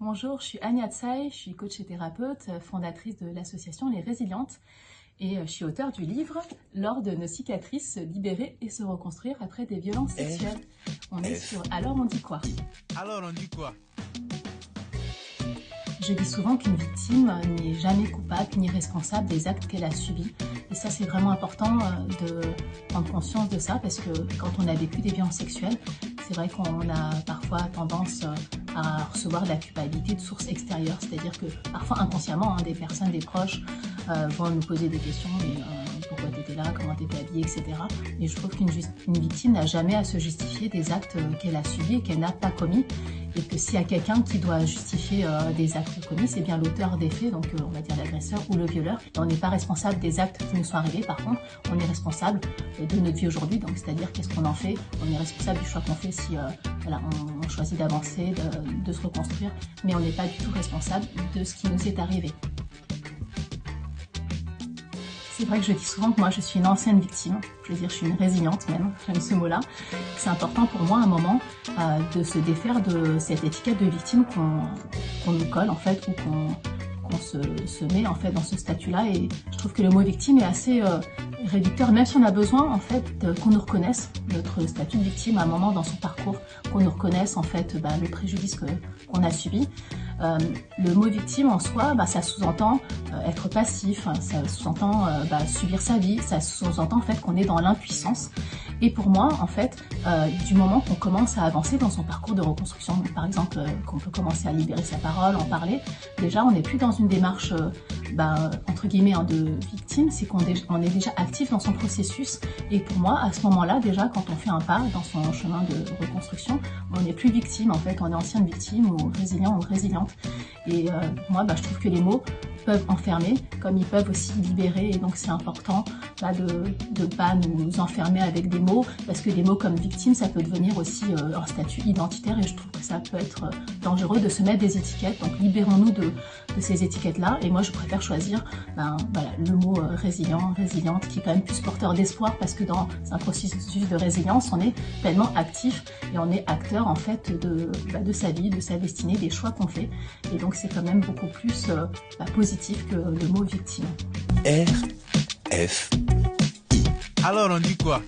Bonjour, je suis Anya Tsai, je suis coach et thérapeute, fondatrice de l'association Les Résilientes et je suis auteure du livre « Lors de nos cicatrices, se libérer et se reconstruire après des violences sexuelles ». On est sur « Alors on dit quoi ?» Alors on dit quoi? Je dis souvent qu'une victime n'est jamais coupable ni responsable des actes qu'elle a subis. Et ça, c'est vraiment important de prendre conscience de ça parce que quand on a vécu des violences sexuelles, c'est vrai qu'on a parfois tendance à recevoir de la culpabilité de sources extérieures. C'est-à-dire que parfois inconsciemment, des personnes, des proches vont nous poser des questions. Mais, pourquoi tu étais là, comment tu étais habillée, etc. Et je trouve qu'une victime n'a jamais à se justifier des actes qu'elle a subis et qu'elle n'a pas commis. Et que s'il y a quelqu'un qui doit justifier des actes commis, c'est bien l'auteur des faits, donc on va dire l'agresseur ou le violeur. Et on n'est pas responsable des actes qui nous sont arrivés, par contre, on est responsable de notre vie aujourd'hui, donc c'est-à-dire qu'est-ce qu'on en fait. On est responsable du choix qu'on fait si voilà, on choisit d'avancer, de se reconstruire, mais on n'est pas du tout responsable de ce qui nous est arrivé. C'est vrai que je dis souvent que moi je suis une ancienne victime, je veux dire je suis une résiliente même, j'aime ce mot-là. C'est important pour moi à un moment de se défaire de cette étiquette de victime qu'on nous colle en fait ou qu'on se met en fait dans ce statut-là, et je trouve que le mot victime est assez réducteur, même si on a besoin en fait qu'on nous reconnaisse notre statut de victime à un moment dans son parcours, qu'on nous reconnaisse en fait le préjudice qu'on a subi. Le mot victime en soi, ça sous-entend être passif, ça sous-entend subir sa vie, ça sous-entend en fait qu'on est dans l'impuissance. Et pour moi, en fait, du moment qu'on commence à avancer dans son parcours de reconstruction, par exemple, qu'on peut commencer à libérer sa parole, en parler, déjà on n'est plus dans une démarche entre guillemets de victime, c'est qu'on est déjà actif dans son processus. Et pour moi, à ce moment-là, déjà, quand on fait un pas dans son chemin de reconstruction, on n'est plus victime, en fait, on est ancienne victime ou résilient ou résiliente. Et moi, je trouve que les mots peuvent enfermer, comme ils peuvent aussi libérer, et donc c'est important de ne pas nous enfermer avec des mots, parce que des mots comme victime, ça peut devenir aussi un statut identitaire, et je trouve que ça peut être dangereux de se mettre des étiquettes. Donc libérons-nous de ces étiquettes-là, et moi je préfère choisir le mot résilient, résiliente, qui est quand même plus porteur d'espoir, parce que dans un processus de résilience, on est pleinement actif et on est acteur en fait de sa vie, de sa destinée, des choix qu'on fait, et donc c'est quand même beaucoup plus positif que le mot victime. Alors on dit quoi?